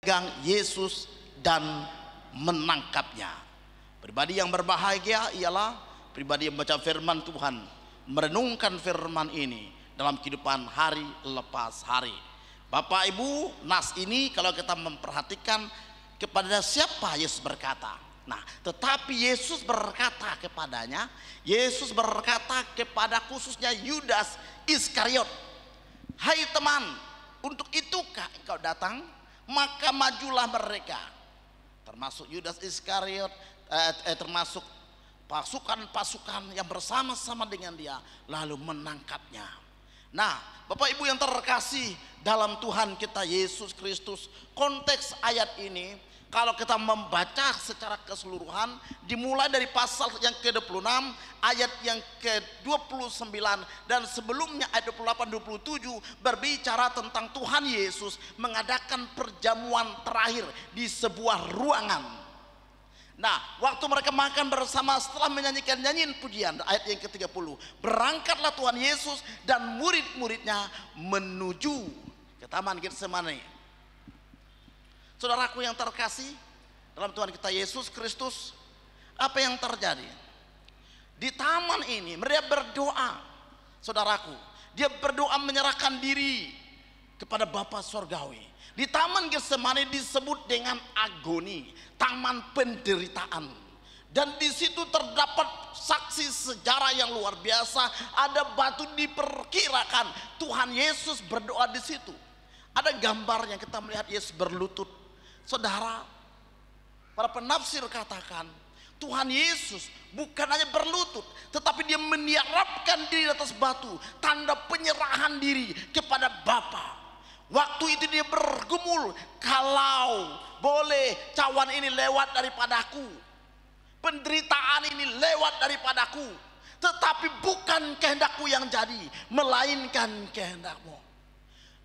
megang Yesus dan menangkapnya. Pribadi yang berbahagia ialah pribadi yang membaca firman Tuhan, merenungkan firman ini dalam kehidupan hari lepas hari. Bapak Ibu, nas ini kalau kita memperhatikan kepada siapa Yesus berkata. Nah, tetapi Yesus berkata kepadanya, Yesus berkata kepada khususnya Yudas Iskariot, hai teman, untuk itukah engkau datang? Maka majulah mereka, termasuk Yudas Iskariot, termasuk pasukan-pasukan yang bersama-sama dengan dia, lalu menangkapnya. Nah, Bapak Ibu yang terkasih dalam Tuhan kita Yesus Kristus, konteks ayat ini kalau kita membaca secara keseluruhan dimulai dari pasal yang ke-26 ayat yang ke-29 dan sebelumnya ayat 28-27 berbicara tentang Tuhan Yesus mengadakan perjamuan terakhir di sebuah ruangan. Nah, waktu mereka makan bersama setelah menyanyikan nyanyian pujian, ayat yang ke-30, berangkatlah Tuhan Yesus dan murid-muridnya menuju ke Taman Getsemani. Saudaraku yang terkasih dalam Tuhan kita Yesus Kristus, apa yang terjadi? Di taman ini mereka berdoa, saudaraku, dia berdoa menyerahkan diri kepada Bapa Sorgawi. Di Taman Getsemani disebut dengan agoni, taman penderitaan. Dan di situ terdapat saksi sejarah yang luar biasa. Ada batu, diperkirakan Tuhan Yesus berdoa di situ. Ada gambar yang kita melihat Yesus berlutut. Saudara, para penafsir katakan Tuhan Yesus bukan hanya berlutut, tetapi dia meniarapkan diri di atas batu, tanda penyerahan diri kepada Bapa. Waktu itu dia bergumul, kalau boleh cawan ini lewat daripadaku, penderitaan ini lewat daripadaku, tetapi bukan kehendakku yang jadi, melainkan kehendakmu.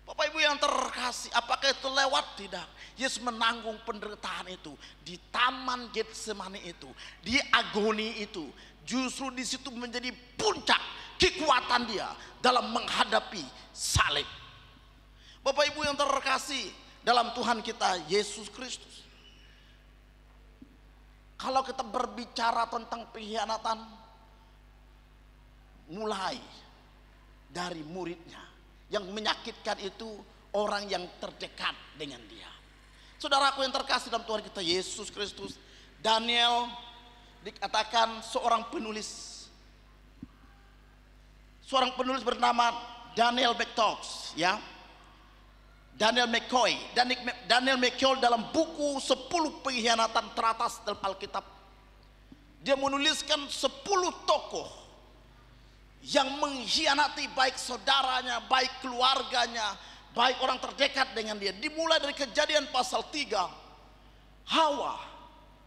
Bapak Ibu yang terkasih, apakah itu lewat? Tidak. Yesus menanggung penderitaan itu di Taman Getsemani itu, di agoni itu. Justru di situ menjadi puncak kekuatan dia dalam menghadapi salib. Bapak Ibu yang terkasih dalam Tuhan kita Yesus Kristus, kalau kita berbicara tentang pengkhianatan, mulai dari muridnya. Yang menyakitkan itu orang yang terdekat dengan dia. Saudaraku yang terkasih dalam Tuhan kita Yesus Kristus, Daniel dikatakan seorang penulis bernama Daniel McTox, ya, Daniel McCoy. Daniel McCoy dalam buku 10 pengkhianatan teratas dalam Alkitab, dia menuliskan 10 tokoh yang mengkhianati baik saudaranya, baik keluarganya, baik orang terdekat dengan dia. Dimulai dari Kejadian pasal 3, Hawa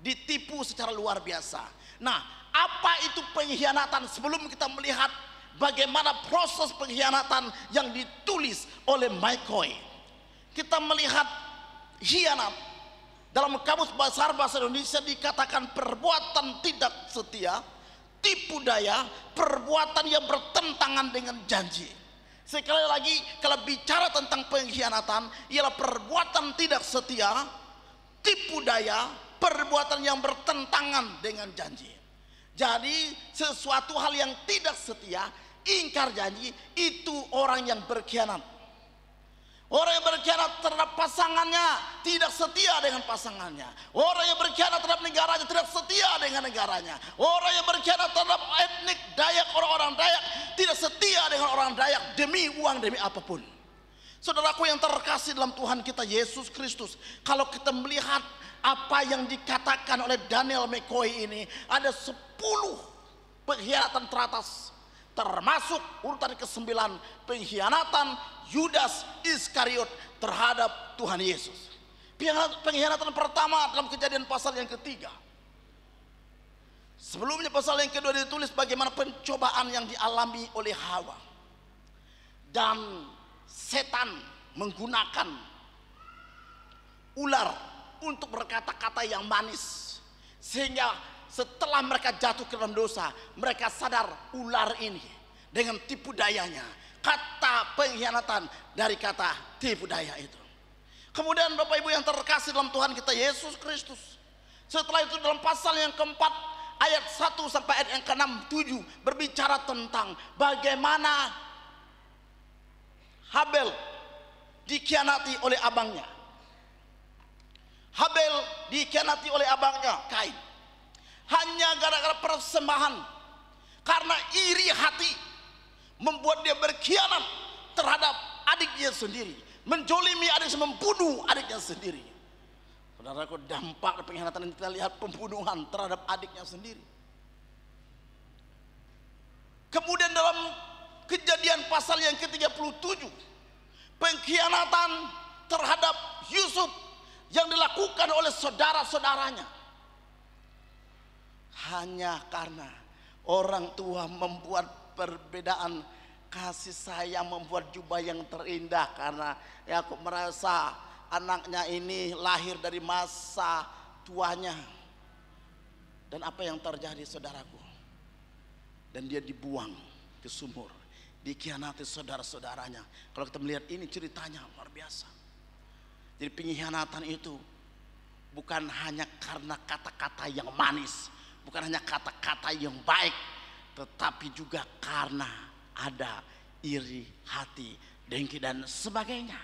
ditipu secara luar biasa. Nah, apa itu pengkhianatan? Sebelum kita melihat bagaimana proses pengkhianatan yang ditulis oleh McCoy, kita melihat khianat dalam kamus besar bahasa Indonesia dikatakan perbuatan tidak setia, tipu daya, perbuatan yang bertentangan dengan janji. Sekali lagi, kalau bicara tentang pengkhianatan, ialah perbuatan tidak setia, tipu daya, perbuatan yang bertentangan dengan janji. Jadi sesuatu hal yang tidak setia, ingkar janji, itu orang yang berkhianat. Orang yang berkhianat terhadap pasangannya tidak setia dengan pasangannya. Orang yang berkhianat terhadap negaranya tidak setia dengan negaranya. Orang yang berkhianat terhadap etnik Dayak, orang-orang Dayak tidak setia dengan orang Dayak demi uang, demi apapun. Saudaraku yang terkasih dalam Tuhan kita Yesus Kristus, kalau kita melihat apa yang dikatakan oleh Daniel McCoy ini, ada 10 pengkhianatan teratas, termasuk urutan ke-9 pengkhianatan Yudas Iskariot terhadap Tuhan Yesus. Pengkhianatan pertama dalam Kejadian pasal yang ke-3. Sebelumnya pasal yang kedua ditulis bagaimana pencobaan yang dialami oleh Hawa. Dan setan menggunakan ular untuk berkata-kata yang manis, sehingga setelah mereka jatuh ke dalam dosa, mereka sadar ular ini dengan tipu dayanya. Kata pengkhianatan dari kata tipu daya itu. Kemudian Bapak Ibu yang terkasih dalam Tuhan kita Yesus Kristus, setelah itu dalam pasal yang keempat ayat 1 sampai ayat yang ke-6, 7 berbicara tentang bagaimana Habel dikhianati oleh abangnya. Habel dikhianati oleh abangnya Kain hanya gara-gara persembahan, karena iri hati membuat dia berkhianat terhadap adiknya sendiri, menjolimi adiknya, membunuh adiknya sendiri. Saudaraku, dampak pengkhianatan kita lihat pembunuhan terhadap adiknya sendiri. Kemudian dalam Kejadian pasal yang ke-37, pengkhianatan terhadap Yusuf yang dilakukan oleh saudara-saudaranya hanya karena orang tua membuat perbedaan kasih sayang, membuat jubah yang terindah, karena Yakub merasa anaknya ini lahir dari masa tuanya. Dan apa yang terjadi, saudaraku? Dan dia dibuang ke sumur, dikhianati saudara-saudaranya. Kalau kita melihat ini ceritanya luar biasa. Jadi pengkhianatan itu bukan hanya karena kata-kata yang manis, bukan hanya kata-kata yang baik, tetapi juga karena ada iri hati, dengki dan sebagainya.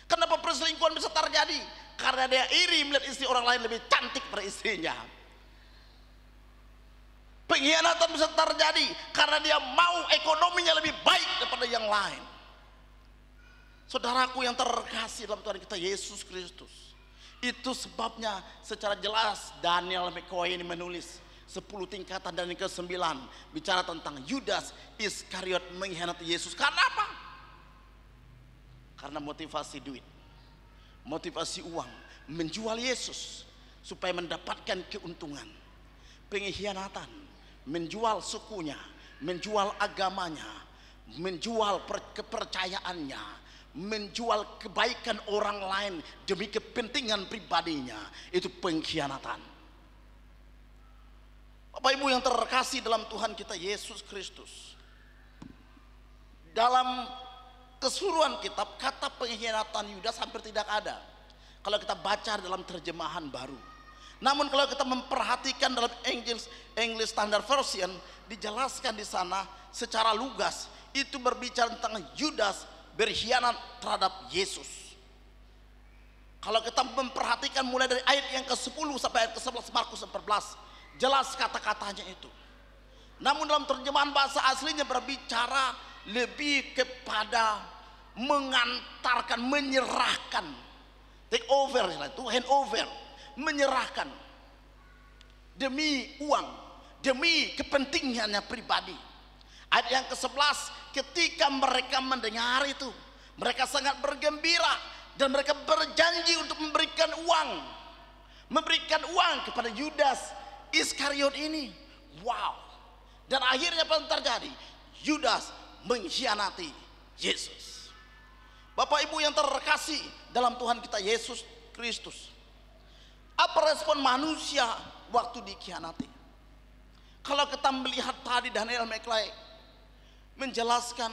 Kenapa perselingkuhan bisa terjadi? Karena dia iri melihat istri orang lain lebih cantik pada istrinya. Pengkhianatan bisa terjadi karena dia mau ekonominya lebih baik daripada yang lain. Saudaraku yang terkasih dalam Tuhan kita Yesus Kristus, itu sebabnya secara jelas Daniel McCoy ini menulis 10 tingkatan, dan yang ke-9 bicara tentang Yudas Iskariot mengkhianati Yesus. Karena apa? Karena motivasi duit, motivasi uang, menjual Yesus supaya mendapatkan keuntungan. Pengkhianatan, menjual sukunya, menjual agamanya, menjual kepercayaannya, menjual kebaikan orang lain demi kepentingan pribadinya, itu pengkhianatan. Bapak Ibu yang terkasih dalam Tuhan kita Yesus Kristus, dalam keseluruhan kitab kata pengkhianatan Yudas hampir tidak ada kalau kita baca dalam terjemahan baru. Namun kalau kita memperhatikan dalam English Standard Version, dijelaskan di sana secara lugas, itu berbicara tentang Yudas berkhianat terhadap Yesus. Kalau kita memperhatikan mulai dari ayat yang ke-10 sampai ayat ke-11 Markus 14, jelas kata-katanya itu. Namun dalam terjemahan bahasa aslinya berbicara lebih kepada mengantarkan, menyerahkan, take over, itu hand over, menyerahkan demi uang, demi kepentingannya pribadi. Ayat yang ke-11, ketika mereka mendengar itu, mereka sangat bergembira dan mereka berjanji untuk memberikan uang kepada Yudas Iskariot ini. Wow. Dan akhirnya apa yang terjadi? Yudas mengkhianati Yesus. Bapak Ibu yang terkasih dalam Tuhan kita Yesus Kristus, apa respon manusia waktu dikhianati? Kalau kita melihat tadi Daniel McCoy menjelaskan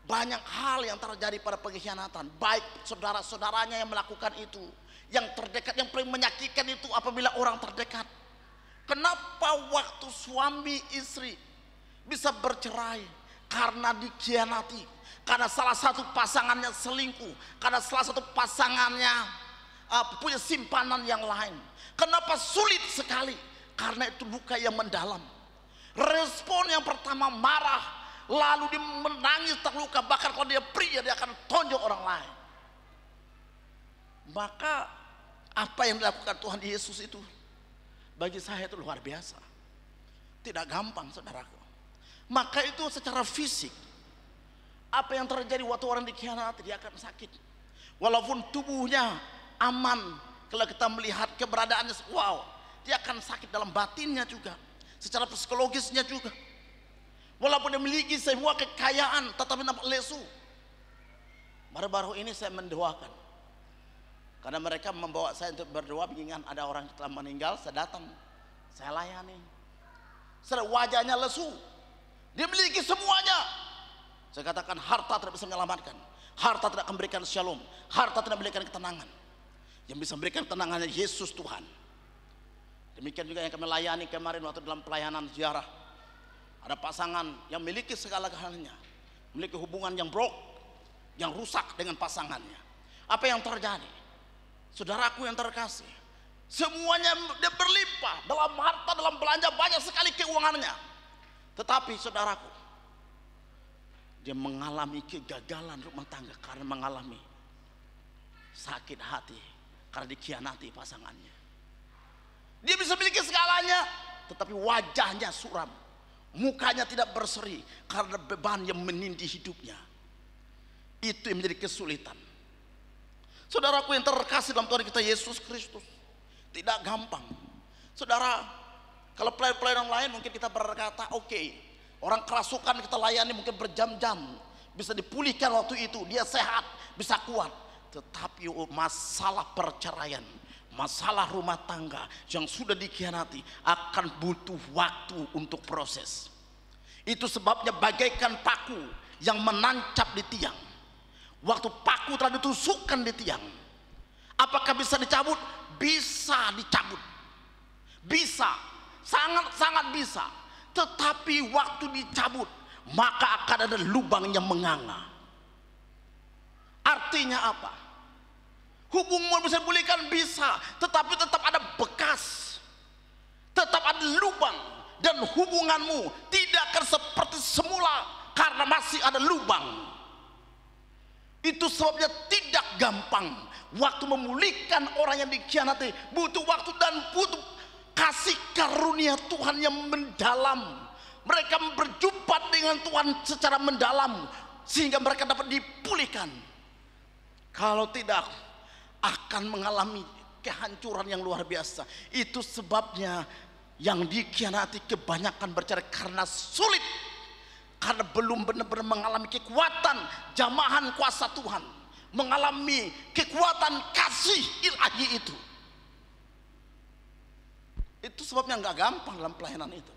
banyak hal yang terjadi pada pengkhianatan, baik saudara-saudaranya yang melakukan itu, yang terdekat, yang paling menyakitkan itu apabila orang terdekat. Kenapa waktu suami istri bisa bercerai? Karena dikhianati, karena salah satu pasangannya selingkuh, karena salah satu pasangannya punya simpanan yang lain. Kenapa sulit sekali? Karena itu luka yang mendalam. Respon yang pertama marah, lalu dia menangis terluka, bahkan kalau dia pria dia akan tonjok orang lain. Maka apa yang dilakukan Tuhan Yesus itu bagi saya itu luar biasa. Tidak gampang, saudaraku. Maka itu secara fisik, apa yang terjadi waktu orang dikhianati, dia akan sakit. Walaupun tubuhnya aman, kalau kita melihat keberadaannya, wow, dia akan sakit dalam batinnya juga, secara psikologisnya juga. Walaupun dia memiliki semua kekayaan, tetapi nampak lesu. Baru-baru ini saya mendoakan, karena mereka membawa saya untuk berdoa, mengingat ada orang yang telah meninggal. Saya datang, saya layani. Wajahnya lesu, dia memiliki semuanya. Saya katakan harta tidak bisa menyelamatkan, Harta tidak akan memberikan shalom, harta tidak memberikan ketenangan. Yang bisa memberikan ketenangan hanya Yesus Tuhan. Demikian juga yang kami layani kemarin waktu dalam pelayanan ziarah. Ada pasangan yang memiliki segala galanya, memiliki hubungan yang yang rusak dengan pasangannya. Apa yang terjadi? Saudaraku yang terkasih, semuanya dia berlimpah dalam harta, dalam belanja, banyak sekali keuangannya. Tetapi saudaraku, dia mengalami kegagalan rumah tangga karena mengalami sakit hati karena dikhianati pasangannya. Dia bisa memiliki segalanya, tetapi wajahnya suram, mukanya tidak berseri karena beban yang menindih hidupnya. Itu yang menjadi kesulitan. Saudaraku yang terkasih dalam Tuhan kita Yesus Kristus, tidak gampang. Saudara, kalau pelayan-pelayan lain mungkin kita berkata oke, orang kerasukan kita layani mungkin berjam-jam, bisa dipulihkan waktu itu, dia sehat, bisa kuat. Tetapi masalah perceraian, masalah rumah tangga yang sudah dikhianati akan butuh waktu untuk proses. Itu sebabnya bagaikan paku yang menancap di tiang. Waktu paku telah ditusukkan di tiang, apakah bisa dicabut? Bisa dicabut, bisa, sangat-sangat bisa. Tetapi waktu dicabut, maka akan ada lubang yang menganga. Artinya apa? Hubunganmu bisa dipulihkan, bisa, tetapi tetap ada bekas, tetap ada lubang, dan hubunganmu tidak akan seperti semula karena masih ada lubang. Itu sebabnya tidak gampang. Waktu memulihkan orang yang dikhianati butuh waktu dan butuh kasih karunia Tuhan yang mendalam. Mereka berjumpa dengan Tuhan secara mendalam sehingga mereka dapat dipulihkan. Kalau tidak, akan mengalami kehancuran yang luar biasa. Itu sebabnya yang dikhianati kebanyakan bercerai karena sulit, karena belum benar-benar mengalami kekuatan jamahan kuasa Tuhan, mengalami kekuatan kasih ilahi itu. Itu sebabnya nggak gampang dalam pelayanan itu.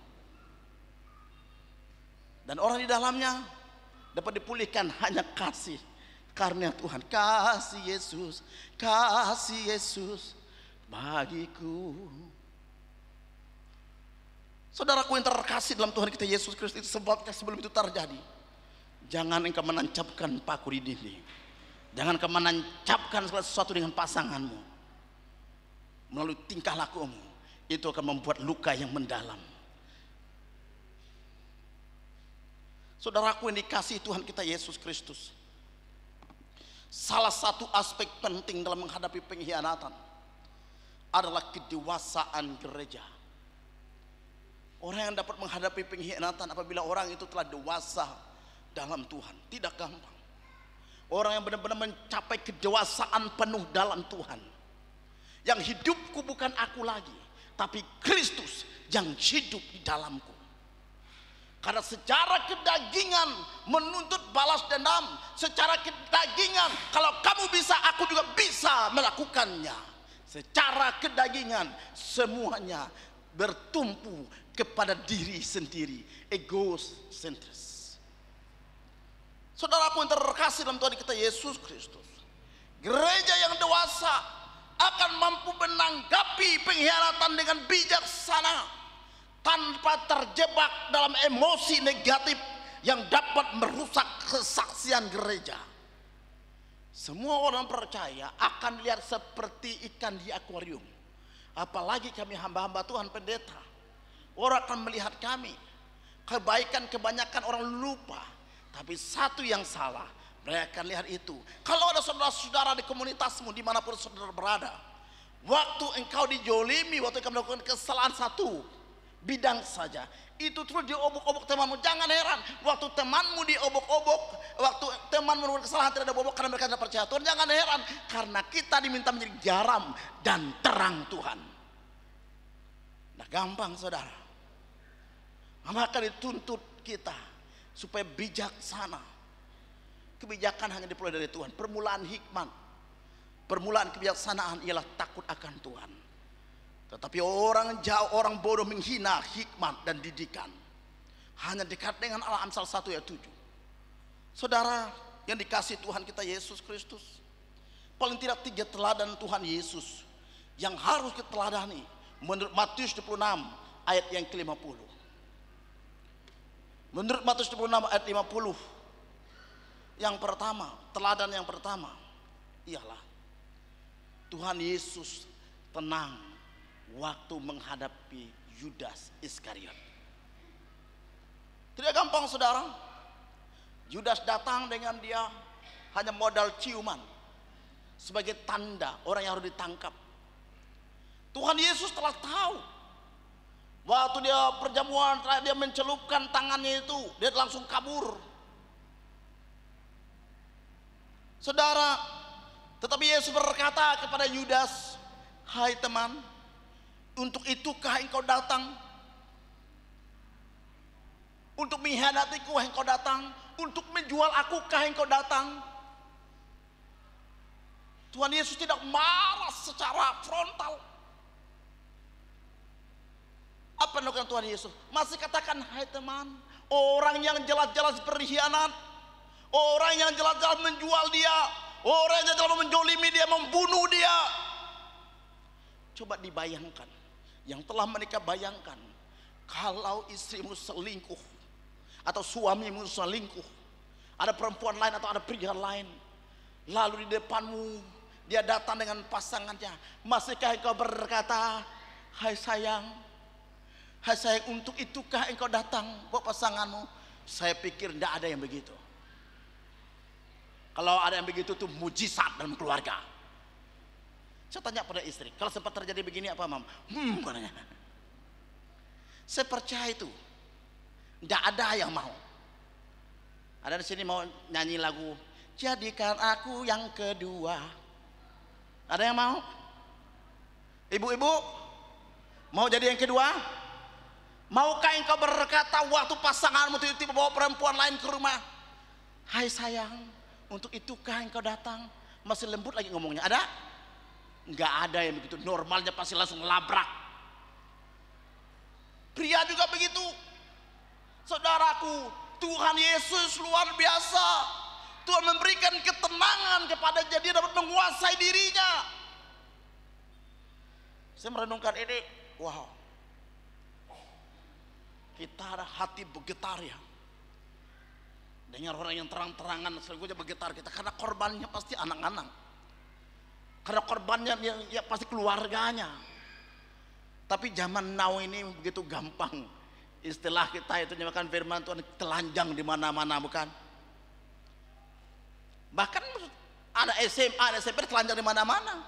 Dan orang di dalamnya dapat dipulihkan hanya kasih karunia Tuhan. Kasih Yesus bagiku. Saudaraku yang terkasih dalam Tuhan kita Yesus Kristus, sebabnya sebelum itu terjadi, jangan engkau menancapkan paku di dinding. Jangan engkau menancapkan segala sesuatu dengan pasanganmu melalui tingkah lakumu. Itu akan membuat luka yang mendalam. Saudaraku yang dikasihi Tuhan kita Yesus Kristus, salah satu aspek penting dalam menghadapi pengkhianatan adalah kedewasaan gereja. Orang yang dapat menghadapi pengkhianatan apabila orang itu telah dewasa dalam Tuhan, tidak gampang. Orang yang benar-benar mencapai kedewasaan penuh dalam Tuhan, yang hidupku bukan aku lagi, tapi Kristus yang hidup di dalamku. Karena secara kedagingan menuntut balas dendam, secara kedagingan kalau kamu bisa, aku juga bisa melakukannya. Secara kedagingan semuanya bertumpu kepada diri sendiri, egosentris. Saudaraku yang terkasih dalam Tuhan kita Yesus Kristus, gereja yang dewasa akan mampu menanggapi pengkhianatan dengan bijaksana, tanpa terjebak dalam emosi negatif yang dapat merusak kesaksian gereja. Semua orang percaya akan lihat seperti ikan di akuarium. Apalagi kami hamba-hamba Tuhan pendeta, orang akan melihat kami. Kebaikan kebanyakan orang lupa, tapi satu yang salah, mereka akan lihat itu. Kalau ada saudara-saudara di komunitasmu dimanapun saudara berada, waktu engkau dijolimi, waktu engkau melakukan kesalahan satu bidang saja, itu terus diobok-obok temanmu. Jangan heran waktu temanmu diobok-obok, waktu temanmu melakukan kesalahan tidak diobok karena mereka tidak percaya Tuhan. Jangan heran, karena kita diminta menjadi garam dan terang Tuhan. Nah, gampang saudara, maka dituntut kita supaya bijaksana. Kebijakan hanya diperoleh dari Tuhan. Permulaan hikmat, permulaan kebijaksanaan ialah takut akan Tuhan. Tetapi orang jauh, orang bodoh menghina hikmat dan didikan. Hanya dekat dengan Allah. Amsal 1 ayat 7. Saudara yang dikasih Tuhan kita Yesus Kristus. Paling tidak 3 teladan Tuhan Yesus yang harus kita teladani menurut Matius 26 ayat yang ke-50. Menurut Matius 26 ayat 50, yang pertama, teladan yang pertama ialah Tuhan Yesus tenang waktu menghadapi Yudas Iskariot. Tidak gampang saudara. Yudas datang dengan dia hanya modal ciuman sebagai tanda orang yang harus ditangkap. Tuhan Yesus telah tahu. Waktu dia perjamuan terakhir, dia mencelupkan tangannya itu, dia langsung kabur. Saudara, tetapi Yesus berkata kepada Yudas, "Hai teman, untuk itukah engkau datang? Untuk mengkhianatiku engkau datang? Untuk menjual akukah engkau datang?" Tuhan Yesus tidak marah secara frontal. Apa yang dilakukan Tuhan Yesus? Masih katakan, "Hai teman, orang yang jelas-jelas berkhianat, orang yang jelas-jelas menjual dia, orang yang jelas menjolimi dia, membunuh dia." Coba dibayangkan, yang telah menikah bayangkan, kalau istrimu selingkuh atau suamimu selingkuh, ada perempuan lain atau ada pria lain, lalu di depanmu dia datang dengan pasangannya, masihkah engkau berkata, "Hai sayang, hai sayang, untuk itukah engkau datang buat pasanganmu?" Saya pikir tidak ada yang begitu. Kalau ada yang begitu itu mujizat dalam keluarga. Saya tanya pada istri, kalau sempat terjadi begini apa mam? Katanya. Saya percaya itu tidak ada yang mau. Ada di sini mau nyanyi lagu "Jadikan Aku Yang Kedua"? Ada yang mau? Ibu-ibu mau jadi yang kedua? Maukah engkau berkata waktu pasanganmu tiba-tiba bawa perempuan lain ke rumah, "Hai sayang, untuk itukah engkau datang?" Masih lembut lagi ngomongnya. Ada? Enggak ada yang begitu. Normalnya pasti langsung labrak. Pria juga begitu. Saudaraku, Tuhan Yesus luar biasa. Tuhan memberikan ketenangan kepada dia dapat menguasai dirinya. Saya merenungkan ini, wow. Kita ada hati bergetar ya. Dengar orang yang terang-terangan selingkuhnya bergetar kita, karena korbannya pasti anak-anak. Karena korbannya ya pasti keluarganya. Tapi zaman now ini begitu gampang. Istilah kita itu nyamakan firman Tuhan telanjang di mana-mana, bukan? Bahkan ada SMA, ada SMP telanjang di mana-mana.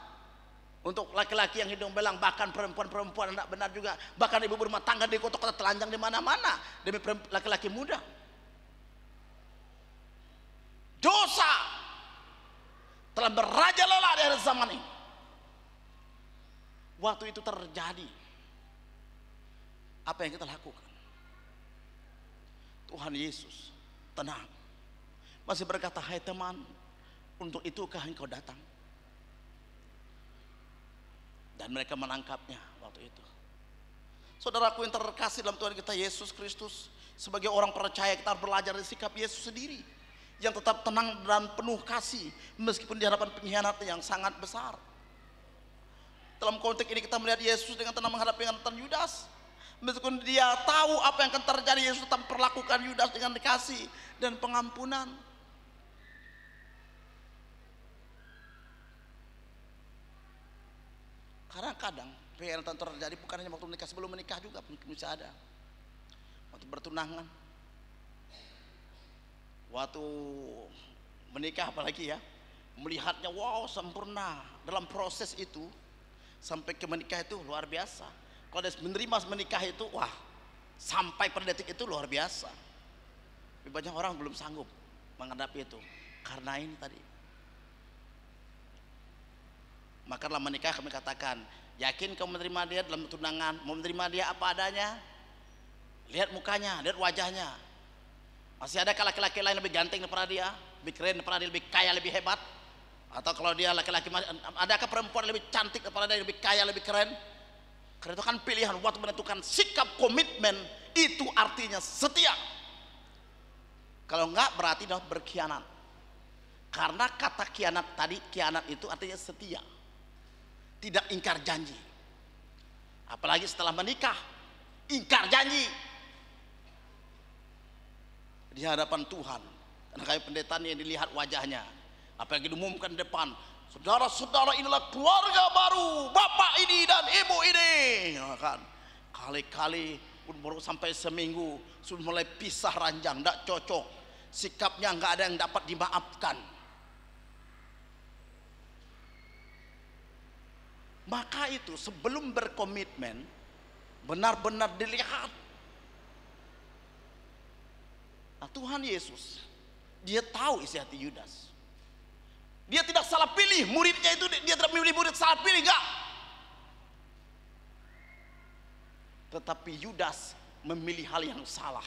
Untuk laki-laki yang hidung belang, bahkan perempuan-perempuan tidak benar juga. Bahkan ibu berumah tangga di kota-kota telanjang di mana-mana demi laki-laki muda. Dosa telah merajalela di akhir zaman ini. Waktu itu terjadi, apa yang kita lakukan? Tuhan Yesus tenang, masih berkata, "Hai teman, untuk itukah engkau datang?" Dan mereka menangkapnya waktu itu. Saudaraku yang terkasih dalam Tuhan kita Yesus Kristus, sebagai orang percaya kita harus belajar dari sikap Yesus sendiri yang tetap tenang dan penuh kasih meskipun di hadapan pengkhianat yang sangat besar. Dalam konteks ini kita melihat Yesus dengan tenang menghadapi pengkhianatan Yudas. Meskipun dia tahu apa yang akan terjadi, Yesus tetap perlakukan Yudas dengan kasih dan pengampunan. Kadang-kadang pengkhianatan terjadi bukan hanya waktu menikah, sebelum menikah juga mungkin bisa ada. Waktu bertunangan, waktu menikah apalagi ya, melihatnya wow sempurna. Dalam proses itu sampai ke menikah itu luar biasa. Kalau dia menerima menikah itu, wah sampai pada detik itu luar biasa. Tapi banyak orang belum sanggup menghadapi itu karena ini tadi. Maka dalam menikah kami katakan, yakin kau menerima dia dalam tunangan, mau menerima dia apa adanya? Lihat mukanya, lihat wajahnya. Masih ada laki-laki lain lebih ganteng daripada dia, lebih keren daripada dia, lebih kaya, lebih hebat? Atau kalau dia laki-laki, adakah perempuan lebih cantik daripada dia, lebih kaya, lebih keren? Karena itu kan pilihan waktu menentukan sikap komitmen, itu artinya setia. Kalau enggak berarti dah berkhianat. Karena kata khianat tadi, khianat itu artinya setia, tidak ingkar janji. Apalagi setelah menikah, ingkar janji di hadapan Tuhan. Karena kayak pendeta yang dilihat wajahnya, apalagi diumumkan depan, saudara-saudara inilah keluarga baru bapak ini dan ibu ini, ya kan? Kali-kali pun baru sampai seminggu sudah mulai pisah ranjang, tidak cocok, sikapnya nggak ada yang dapat dimaafkan. Maka itu sebelum berkomitmen benar-benar dilihat. Nah, Tuhan Yesus, dia tahu isi hati Yudas. Dia tidak salah pilih muridnya itu, dia tidak memilih murid salah pilih, enggak. Tetapi Yudas memilih hal yang salah.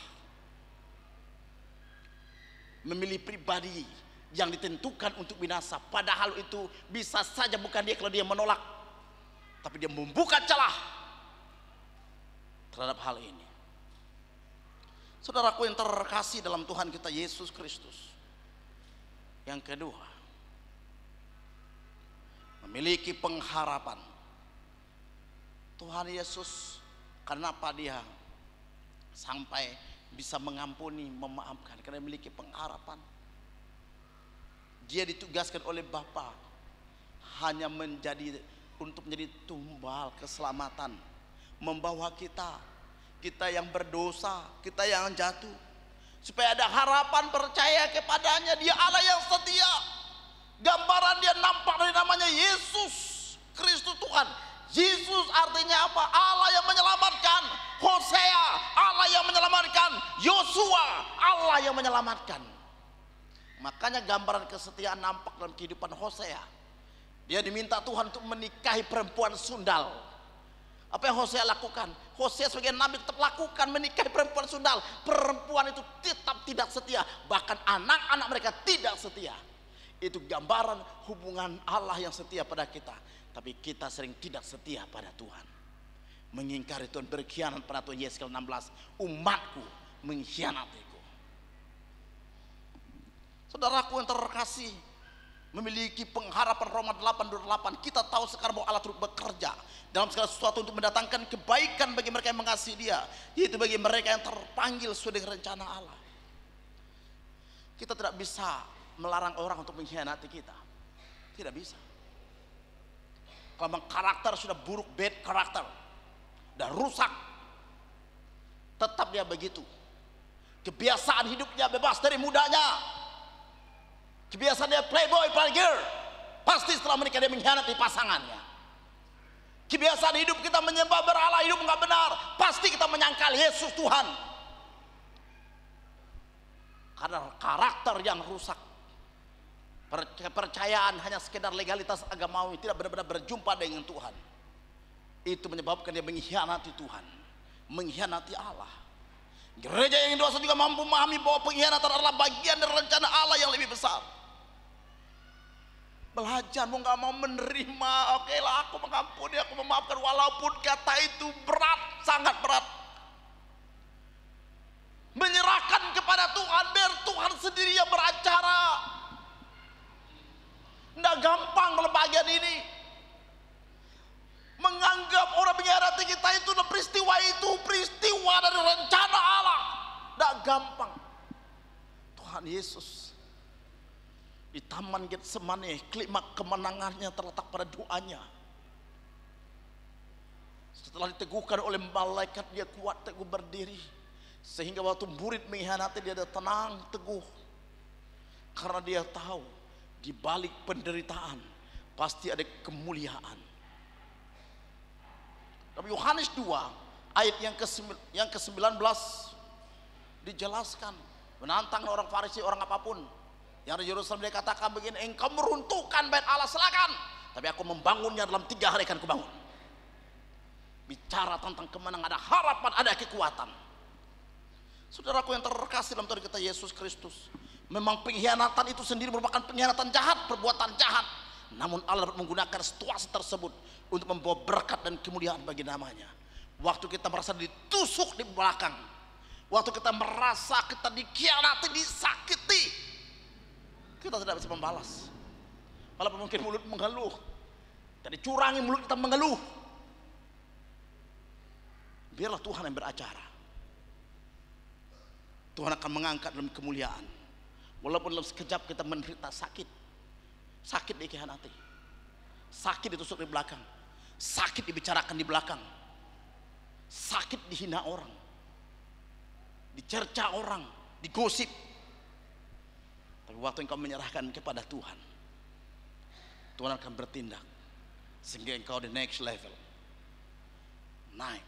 Memilih pribadi yang ditentukan untuk binasa. Padahal itu bisa saja bukan dia kalau dia menolak, tapi dia membuka celah terhadap hal ini. Saudaraku yang terkasih dalam Tuhan kita Yesus Kristus, yang kedua, memiliki pengharapan. Tuhan Yesus, kenapa dia sampai bisa mengampuni, memaafkan? Karena memiliki pengharapan. Dia ditugaskan oleh Bapa hanya untuk menjadi tumbal keselamatan, membawa kita yang berdosa, kita yang jatuh, supaya ada harapan percaya kepadanya. Dia Allah yang setia. Gambaran dia nampak dari namanya Yesus Kristus Tuhan. Yesus artinya apa? Allah yang menyelamatkan. Hosea, Allah yang menyelamatkan. Yosua, Allah yang menyelamatkan. Makanya gambaran kesetiaan nampak dalam kehidupan Hosea. Dia diminta Tuhan untuk menikahi perempuan sundal. Apa yang Hosea lakukan? Hosea sebagai nabi tetap lakukan, menikahi perempuan sundal. Perempuan itu tetap tidak setia, bahkan anak-anak mereka tidak setia. Itu gambaran hubungan Allah yang setia pada kita. Tapi kita sering tidak setia pada Tuhan, mengingkari Tuhan, berkhianat pada Tuhan. Yeskel 16, umatku mengkhianatiku. Saudaraku yang terkasih, memiliki pengharapan Roma 8:28. Kita tahu sekarang bahwa Allah turut bekerja dalam segala sesuatu untuk mendatangkan kebaikan bagi mereka yang mengasihi Dia, yaitu bagi mereka yang terpanggil sesuai dengan rencana Allah. Kita tidak bisa melarang orang untuk mengkhianati kita, tidak bisa. Kalau memang karakter sudah buruk, bad karakter, sudah rusak, tetap dia begitu. Kebiasaan hidupnya bebas dari mudanya, kebiasaan dia playboy, playgirl, pasti setelah menikah dia mengkhianati pasangannya. Kebiasaan hidup kita menyembah berhala, hidup nggak benar, pasti kita menyangkal Yesus Tuhan. Karena karakter yang rusak, kepercayaan hanya sekedar legalitas agamawi, tidak benar-benar berjumpa dengan Tuhan. Itu menyebabkan dia mengkhianati Tuhan, mengkhianati Allah. Gereja yang dosa juga mampu memahami bahwa pengkhianatan adalah bagian dari rencana Allah yang lebih besar. Belajar, mau nggak mau menerima, oke lah, aku mengampuni, aku memaafkan, walaupun kata itu berat, sangat berat. Menyerahkan kepada Tuhan, biar Tuhan sendiri yang beracara. Nggak gampang dalam bagian ini. Menganggap orang mengkhianati kita itu peristiwa dari rencana Allah. Nggak gampang. Tuhan Yesus di Taman Getsemani, klimaks kemenangannya terletak pada doanya. Setelah diteguhkan oleh malaikat, dia kuat teguh berdiri, sehingga waktu murid mengkhianati dia tenang teguh, karena dia tahu di balik penderitaan pasti ada kemuliaan. Dalam Yohanes 2 ayat yang ke-19 dijelaskan, menantang orang Farisi, orang apapun yang di Yerusalem, dia katakan begini, engkau meruntuhkan bait Allah, silakan, tapi aku membangunnya dalam 3 hari akan kubangun. Bicara tentang kemenangan, ada harapan, ada kekuatan. Saudaraku yang terkasih dalam Tuhan kita Yesus Kristus, memang pengkhianatan itu sendiri merupakan pengkhianatan jahat, perbuatan jahat. Namun Allah menggunakan situasi tersebut untuk membawa berkat dan kemuliaan bagi namanya. Waktu kita merasa ditusuk di belakang, waktu kita merasa kita dikhianati, disakiti, kita tidak bisa membalas. Walaupun mungkin mulut mengeluh, jadi curangi mulut kita mengeluh. Biarlah Tuhan yang beracara. Tuhan akan mengangkat dalam kemuliaan. Walaupun dalam sekejap kita menderita sakit, sakit dikhianati, sakit ditusuk di belakang, sakit dibicarakan di belakang, sakit dihina orang, dicerca orang, digosip. Tapi waktu engkau menyerahkan kepada Tuhan, Tuhan akan bertindak sehingga engkau di next level, naik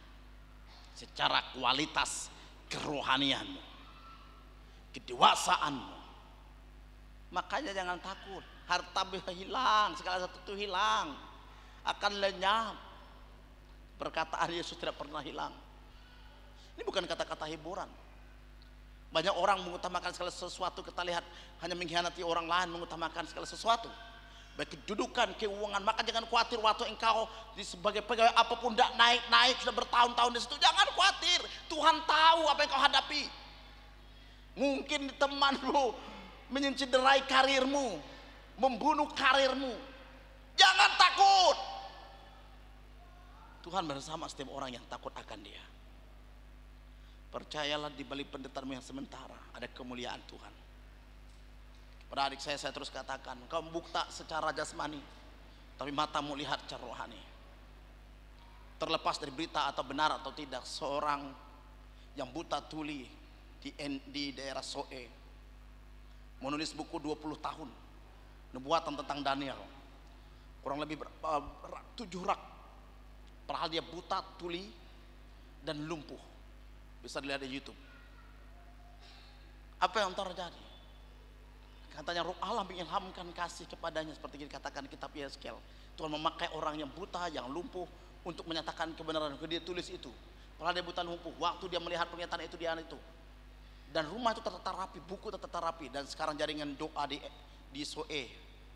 secara kualitas kerohanianmu, kedewasaanmu. Makanya jangan takut, harta bisa hilang, segala sesuatu itu hilang, akan lenyap. Perkataan Yesus tidak pernah hilang. Ini bukan kata-kata hiburan. Banyak orang mengutamakan segala sesuatu, kita lihat hanya mengkhianati orang lain, mengutamakan segala sesuatu, baik kedudukan, keuangan. Maka jangan khawatir waktu engkau sebagai pegawai apapun tidak naik sudah bertahun-tahun di situ. Jangan khawatir, Tuhan tahu apa yang kau hadapi. Mungkin temanmu mencederai karirmu, membunuh karirmu. Jangan takut. Tuhan bersama setiap orang yang takut akan Dia. Percayalah, di balik penderitaanmu yang sementara ada kemuliaan Tuhan. Pada adik saya terus katakan, kau buta secara jasmani, tapi matamu lihat secara rohani. Terlepas dari berita atau benar atau tidak, seorang yang buta tuli di daerah Soe menulis buku 20 tahun nubuatan tentang Daniel, kurang lebih 7 rak. Padahal dia buta tuli dan lumpuh. Bisa dilihat di YouTube. Apa yang terjadi? Katanya Roh Allah mengilhamkan kasih kepadanya, seperti dikatakan kitab Yeskel. Tuhan memakai orang yang buta, yang lumpuh untuk menyatakan kebenaran. Dia tulis itu. Padahal dia buta lumpuh. Waktu dia melihat pernyataan itu, dia itu. Dan rumah itu tertata rapi, buku tertata rapi. Dan sekarang jaringan doa di Soe,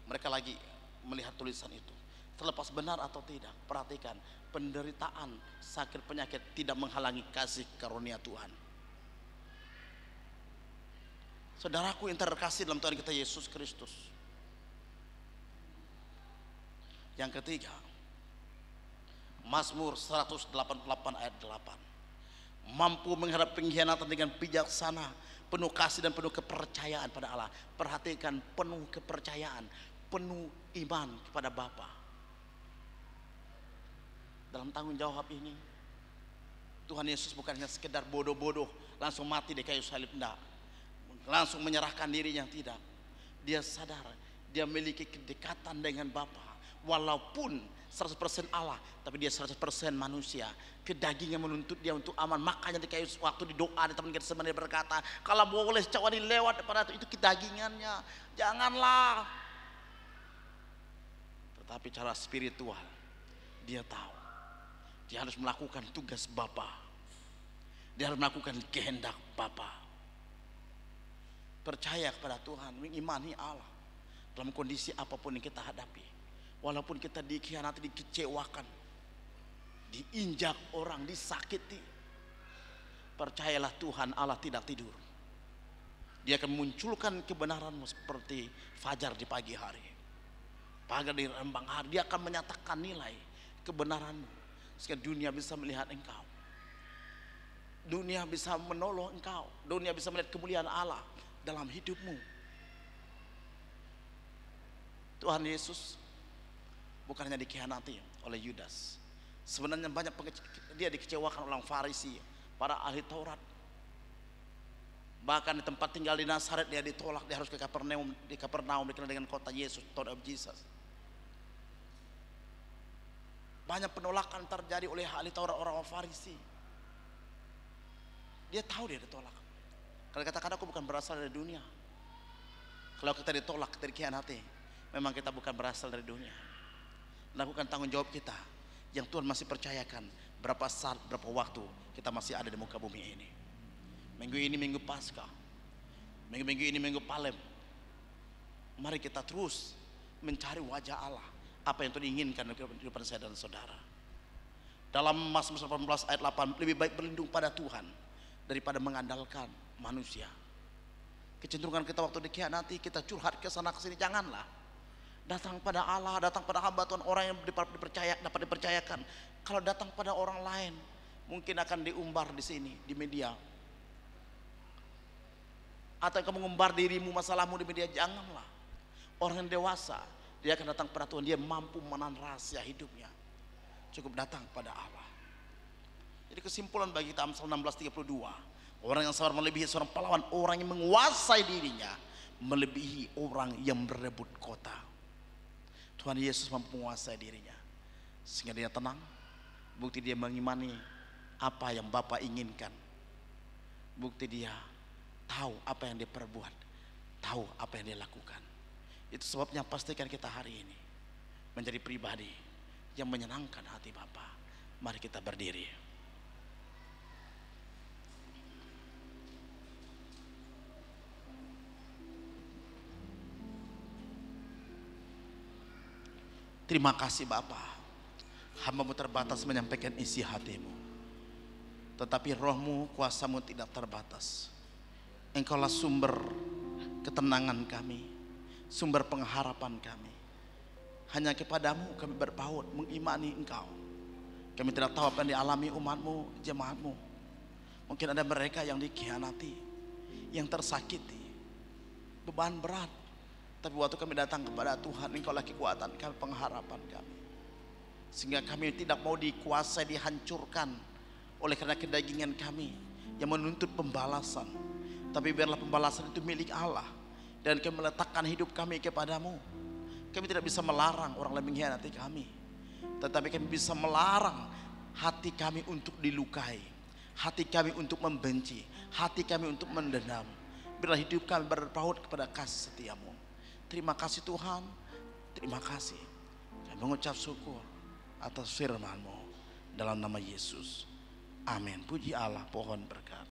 mereka lagi melihat tulisan itu. Terlepas benar atau tidak, perhatikan, penderitaan, sakit, penyakit tidak menghalangi kasih karunia Tuhan. Saudaraku yang terkasih dalam Tuhan kita Yesus Kristus. Yang ketiga, Mazmur 188 ayat 8. Mampu menghadapi pengkhianatan dengan bijaksana, penuh kasih dan penuh kepercayaan pada Allah. Perhatikan, penuh kepercayaan, penuh iman kepada Bapa. Dalam tanggung jawab ini, Tuhan Yesus bukan hanya sekedar bodoh-bodoh langsung mati di kayu salib, enggak. Langsung menyerahkan dirinya, tidak. Dia sadar dia memiliki kedekatan dengan Bapa. Walaupun 100% Allah, tapi dia 100% manusia. Kedagingan menuntut dia untuk aman. Makanya di kayu, waktu di doa di teman kita dia berkata, kalau boleh cawan lewat pada itu kedagingannya, janganlah. Tetapi cara spiritual, dia tahu dia harus melakukan tugas Bapa. Dia harus melakukan kehendak Bapa. Percaya kepada Tuhan, mengimani Allah dalam kondisi apapun yang kita hadapi. Walaupun kita dikhianati, dikecewakan, diinjak orang, disakiti, percayalah Tuhan Allah tidak tidur. Dia akan munculkan kebenaranmu seperti fajar di pagi hari, pagi di rembang hari. Dia akan menyatakan nilai kebenaranmu sehingga dunia bisa melihat engkau, dunia bisa menolong engkau, dunia bisa melihat kemuliaan Allah dalam hidupmu. Tuhan Yesus bukan hanya dikhianati oleh Yudas. Sebenarnya banyak dia dikecewakan oleh orang Farisi, para ahli Taurat. Bahkan di tempat tinggal di Nazaret dia ditolak, dia harus ke Kapernaum. Di Kapernaum dikenal dengan kota Yesus, town of Jesus. Banyak penolakan terjadi oleh ahli Taurat, orang Farisi. Dia tahu dia ditolak. Kalau katakan aku bukan berasal dari dunia. Kalau kita ditolak, kita dikhianati, memang kita bukan berasal dari dunia. Lakukan tanggung jawab kita yang Tuhan masih percayakan. Berapa saat, berapa waktu kita masih ada di muka bumi ini. Minggu ini minggu Paskah, minggu ini minggu Palem. Mari kita terus mencari wajah Allah. Apa yang Tuhan inginkan dalam kehidupan saya dan saudara. Dalam Mazmur 18 ayat 8, lebih baik berlindung pada Tuhan daripada mengandalkan manusia. Kecenderungan kita waktu dikhianati, kita curhat ke sana ke sini, janganlah. Datang pada Allah, datang pada hamba Tuhan, orang yang dapat dipercayakan. Kalau datang pada orang lain, mungkin akan diumbar di sini, di media. Atau kamu mengumbar dirimu, masalahmu di media, janganlah. Orang yang dewasa, dia akan datang pada Tuhan, dia mampu menahan rahasia hidupnya. Cukup datang pada Allah. Jadi kesimpulan bagi kita Amsal 16:32, orang yang sabar melebihi seorang pahlawan, orang yang menguasai dirinya melebihi orang yang berebut kota. Tuhan Yesus mampu menguasai dirinya sehingga dia tenang. Bukti dia mengimani apa yang Bapa inginkan. Bukti dia tahu apa yang dia perbuat, tahu apa yang dia lakukan. Itu sebabnya pastikan kita hari ini menjadi pribadi yang menyenangkan hati Bapa. Mari kita berdiri. Terima kasih Bapa, hamba-Mu terbatas menyampaikan isi hatimu, tetapi roh-Mu, kuasa-Mu tidak terbatas. Engkaulah sumber ketenangan kami, sumber pengharapan kami. Hanya kepadamu kami berpaut, mengimani Engkau. Kami tidak tahu apa yang dialami umat-Mu, jemaat-Mu. Mungkin ada mereka yang dikhianati, yang tersakiti, beban berat. Tapi waktu kami datang kepada Tuhan, Engkaulah kekuatan kami, pengharapan kami. Sehingga kami tidak mau dikuasai, dihancurkan oleh karena kedagingan kami yang menuntut pembalasan. Tapi biarlah pembalasan itu milik Allah, dan kami meletakkan hidup kami kepadamu. Kami tidak bisa melarang orang lain mengkhianati kami, tetapi kami bisa melarang hati kami untuk dilukai, hati kami untuk membenci, hati kami untuk mendendam. Biarlah hidup kami berpaut kepada kasih setiamu. Terima kasih Tuhan, terima kasih. Kami mengucap syukur atas firman-Mu dalam nama Yesus. Amin. Puji Allah, pohon berkat.